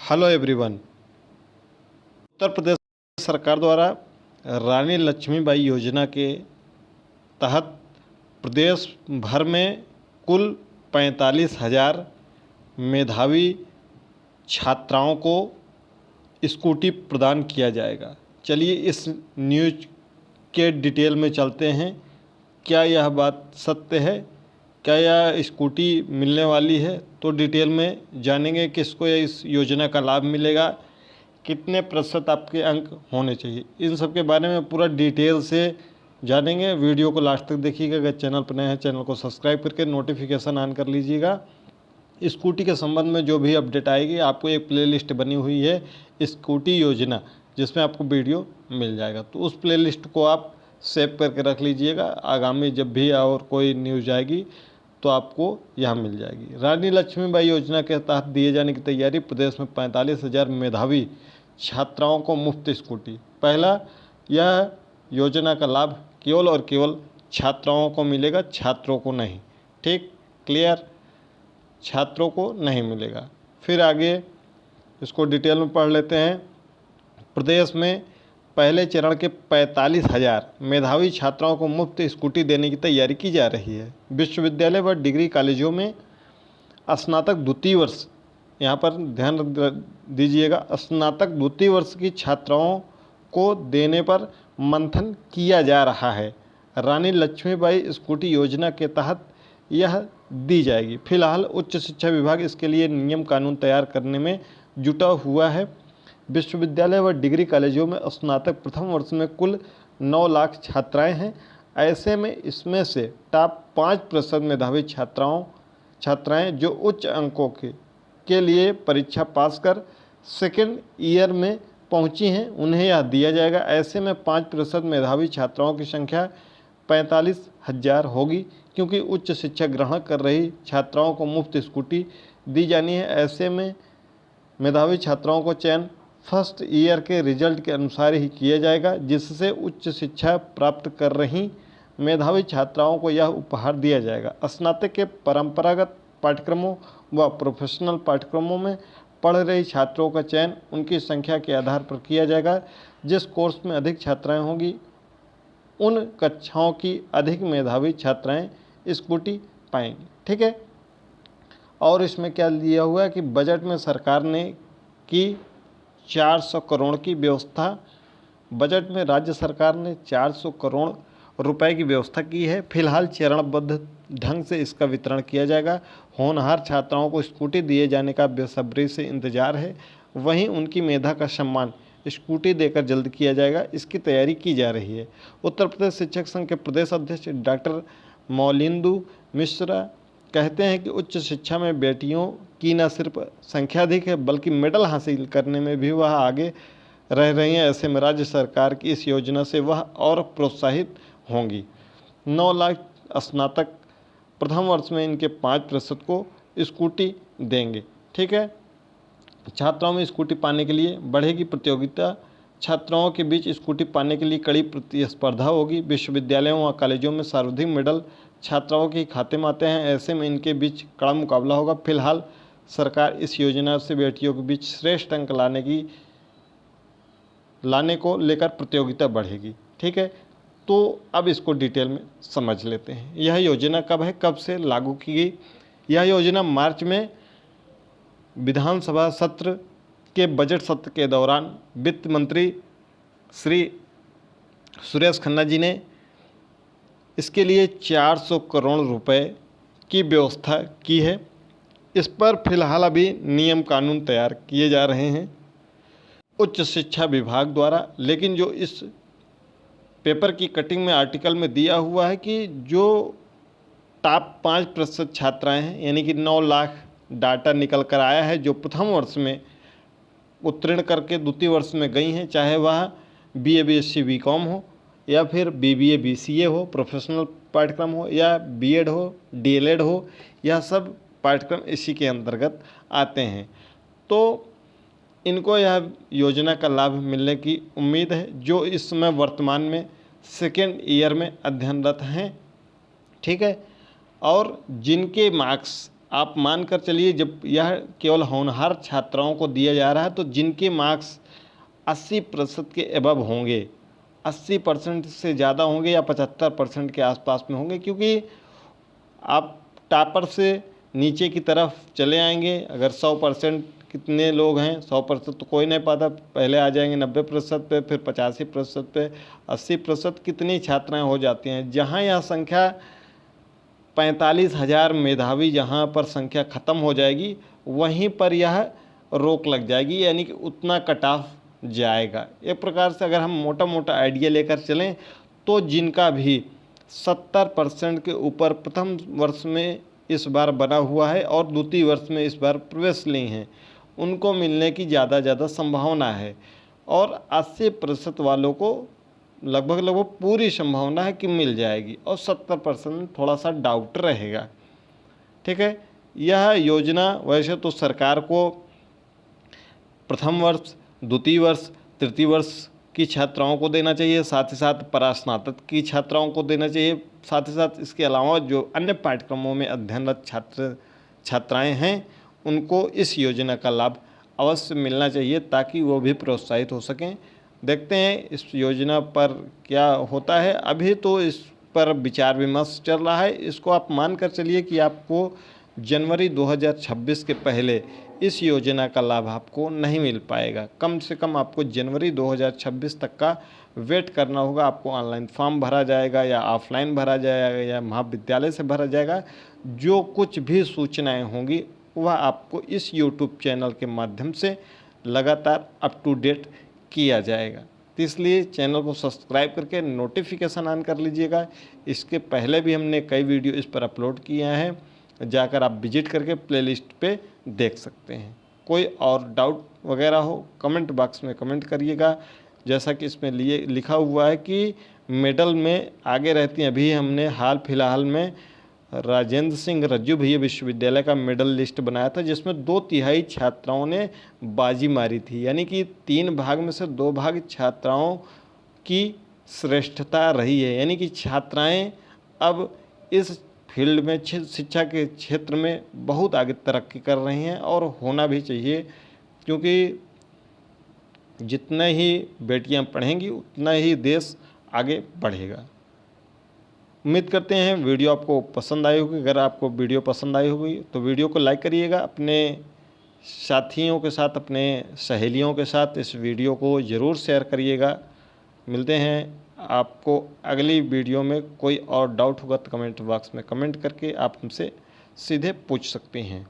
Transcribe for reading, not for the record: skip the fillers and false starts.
Hello everyone. Uttar Pradesh सरकार द्वारा रानी लक्ष्मीबाई योजना के तहत प्रदेश भर में कुल 45,000 मेधावी छात्राओं को स्कूटी प्रदान किया जाएगा। चलिए इस न्यूज के डिटेल में चलते हैं। क्या यह बात सत्य है? क्या यह स्कूटी मिलने वाली है? तो डिटेल में जानेंगे किसको इस योजना का लाभ मिलेगा, कितने प्रतिशत आपके अंक होने चाहिए, इन सब के बारे में पूरा डिटेल से जानेंगे। वीडियो को लास्ट तक देखिएगा। अगर चैनल पर नए हैं चैनल को सब्सक्राइब करके नोटिफिकेशन ऑन कर लीजिएगा। स्कूटी के संबंध में जो भी अपडेट आएगी आपको एक प्लेलिस्ट बनी हुई है स्कूटी योजना, जिसमें आपको वीडियो मिल जाएगा। तो उस प्लेलिस्ट को आप सेव करके रख लीजिएगा। आगामी जब भी और कोई न्यूज आएगी तो आपको यहाँ मिल जाएगी। रानी लक्ष्मीबाई योजना के तहत दिए जाने की तैयारी। प्रदेश में 45,000 मेधावी छात्राओं को मुफ्त स्कूटी। पहला, यह योजना का लाभ केवल और केवल छात्राओं को मिलेगा, छात्रों को नहीं। ठीक, क्लियर? छात्रों को नहीं मिलेगा। फिर आगे इसको डिटेल में पढ़ लेते हैं। प्रदेश में पहले चरण के 45,000 मेधावी छात्राओं को मुफ्त स्कूटी देने की तैयारी की जा रही है। विश्वविद्यालय व डिग्री कॉलेजों में स्नातक द्वितीय वर्ष, यहाँ पर ध्यान दीजिएगा, स्नातक द्वितीय वर्ष की छात्राओं को देने पर मंथन किया जा रहा है। रानी लक्ष्मीबाई स्कूटी योजना के तहत यह दी जाएगी। फिलहाल उच्च शिक्षा विभाग इसके लिए नियम कानून तैयार करने में जुटा हुआ है। विश्वविद्यालय व डिग्री कॉलेजों में स्नातक प्रथम वर्ष में कुल 9 लाख छात्राएं हैं। ऐसे में इसमें से टॉप 5% मेधावी छात्राएं जो उच्च अंकों के लिए परीक्षा पास कर सेकेंड ईयर में पहुंची हैं, उन्हें यह दिया जाएगा। ऐसे में 5% मेधावी छात्राओं की संख्या 45,000 होगी, क्योंकि उच्च शिक्षा ग्रहण कर रही छात्राओं को मुफ्त स्कूटी दी जानी है। ऐसे में मेधावी छात्राओं को चयन फर्स्ट ईयर के रिजल्ट के अनुसार ही किया जाएगा, जिससे उच्च शिक्षा प्राप्त कर रही मेधावी छात्राओं को यह उपहार दिया जाएगा। स्नातक के परंपरागत पाठ्यक्रमों व प्रोफेशनल पाठ्यक्रमों में पढ़ रही छात्रों का चयन उनकी संख्या के आधार पर किया जाएगा। जिस कोर्स में अधिक छात्राएं होंगी उन कक्षाओं की अधिक मेधावी छात्राएं स्कूटी पाएंगी। ठीक है। और इसमें क्या दिया हुआ है कि बजट में सरकार ने की 400 करोड़ की व्यवस्था। बजट में राज्य सरकार ने 400 करोड़ रुपए की व्यवस्था की है। फिलहाल चरणबद्ध ढंग से इसका वितरण किया जाएगा। होनहार छात्राओं को स्कूटी दिए जाने का बेसब्री से इंतजार है। वहीं उनकी मेधा का सम्मान स्कूटी देकर जल्द किया जाएगा, इसकी तैयारी की जा रही है। उत्तर प्रदेश शिक्षक संघ के प्रदेश अध्यक्ष डॉक्टर मौलिंदु मिश्रा कहते हैं कि उच्च शिक्षा में बेटियों की न सिर्फ संख्या अधिक है, बल्कि मेडल हासिल करने में भी वह आगे रह रही हैं। ऐसे में राज्य सरकार की इस योजना से वह और प्रोत्साहित होंगी। 9 लाख स्नातक प्रथम वर्ष में इनके 5% को स्कूटी देंगे। ठीक है। छात्राओं में स्कूटी पाने के लिए बढ़ेगी प्रतियोगिता। छात्राओं के बीच स्कूटी पाने के लिए कड़ी प्रतिस्पर्धा होगी। विश्वविद्यालयों व कॉलेजों में सर्वाधिक मेडल छात्राओं के खाते में आते हैं। ऐसे में इनके बीच कड़ा मुकाबला होगा। फिलहाल सरकार इस योजना से बेटियों के बीच श्रेष्ठ अंक लाने को लेकर प्रतियोगिता बढ़ेगी। ठीक है। तो अब इसको डिटेल में समझ लेते हैं। यह योजना कब है, कब से लागू की गई? यह योजना मार्च में विधानसभा सत्र के बजट सत्र के दौरान वित्त मंत्री श्री सुरेश खन्ना जी ने इसके लिए 400 करोड़ रुपए की व्यवस्था की है। इस पर फिलहाल अभी नियम कानून तैयार किए जा रहे हैं उच्च शिक्षा विभाग द्वारा। लेकिन जो इस पेपर की कटिंग में आर्टिकल में दिया हुआ है कि जो टॉप 5% छात्राएं हैं, यानी कि 9 लाख डाटा निकल कर आया है, जो प्रथम वर्ष में उत्तीर्ण करके द्वितीय वर्ष में गई हैं, चाहे वह BA BSc BCom हो या फिर BBA BCA हो, प्रोफेशनल पाठ्यक्रम हो, या B.Ed हो, DLED हो, यह सब पाठ्यक्रम इसी के अंतर्गत आते हैं। तो इनको यह योजना का लाभ मिलने की उम्मीद है, जो इस समय वर्तमान में सेकेंड ईयर में अध्ययनरत हैं। ठीक है। और जिनके मार्क्स आप मान कर चलिए, जब यह केवल होनहार छात्राओं को दिया जा रहा है तो जिनके मार्क्स 80% के एबव होंगे, 80% से ज़्यादा होंगे या 75% के आसपास में होंगे, क्योंकि आप टॉपर से नीचे की तरफ चले आएंगे। अगर 100% कितने लोग हैं, 100% तो कोई नहीं पाता, पहले आ जाएंगे 90% पे, फिर 85% पे, 80% कितनी छात्राएं हो जाती हैं। जहां यह संख्या 45,000 मेधावी जहां पर संख्या ख़त्म हो जाएगी, वहीं पर यह रोक लग जाएगी, यानी कि उतना कट ऑफ जाएगा। एक प्रकार से अगर हम मोटा मोटा आइडिया लेकर चलें तो जिनका भी 70% के ऊपर प्रथम वर्ष में इस बार बना हुआ है और द्वितीय वर्ष में इस बार प्रवेश ली हैं, उनको मिलने की ज़्यादा संभावना है। और 80% वालों को लगभग पूरी संभावना है कि मिल जाएगी, और 70% थोड़ा सा डाउट रहेगा। ठीक है, यह योजना वैसे तो सरकार को प्रथम वर्ष, द्वितीय वर्ष, तृतीय वर्ष की छात्राओं को देना चाहिए, साथ ही साथ परास्नातक की छात्राओं को देना चाहिए, साथ ही साथ इसके अलावा जो अन्य पाठ्यक्रमों में अध्ययनरत छात्राएं हैं उनको इस योजना का लाभ अवश्य मिलना चाहिए, ताकि वो भी प्रोत्साहित हो सकें। देखते हैं इस योजना पर क्या होता है। अभी तो इस पर विचार विमर्श चल रहा है। इसको आप मान कर चलिए कि आपको जनवरी 2026 के पहले इस योजना का लाभ आपको नहीं मिल पाएगा। कम से कम आपको जनवरी 2026 तक का वेट करना होगा। आपको ऑनलाइन फॉर्म भरा जाएगा या ऑफलाइन भरा जाएगा या महाविद्यालय से भरा जाएगा। जो कुछ भी सूचनाएं होंगी वह आपको इस यूट्यूब चैनल के माध्यम से लगातार अप टू डेट किया जाएगा। तो इसलिए चैनल को सब्सक्राइब करके नोटिफिकेशन ऑन कर लीजिएगा। इसके पहले भी हमने कई वीडियो इस पर अपलोड किए हैं, जाकर आप विजिट करके प्लेलिस्ट पे देख सकते हैं। कोई और डाउट वगैरह हो कमेंट बॉक्स में कमेंट करिएगा। जैसा कि इसमें लिखा हुआ है कि मेडल में आगे रहती हैं, अभी हमने हाल फिलहाल में राजेंद्र सिंह रज्जू भैया विश्वविद्यालय का मेडल लिस्ट बनाया था, जिसमें 2/3 छात्राओं ने बाजी मारी थी, यानी कि 3 भाग में से 2 भाग छात्राओं की श्रेष्ठता रही है। यानी कि छात्राएं अब इस फील्ड में, शिक्षा के क्षेत्र में बहुत आगे तरक्की कर रही हैं, और होना भी चाहिए, क्योंकि जितने ही बेटियां पढ़ेंगी उतना ही देश आगे बढ़ेगा। उम्मीद करते हैं वीडियो आपको पसंद आई होगी। अगर आपको वीडियो पसंद आई होगी तो वीडियो को लाइक करिएगा, अपने साथियों के साथ, अपने सहेलियों के साथ इस वीडियो को ज़रूर शेयर करिएगा। मिलते हैं आपको अगली वीडियो में। कोई और डाउट होगा तो कमेंट बॉक्स में कमेंट करके आप हमसे सीधे पूछ सकते हैं।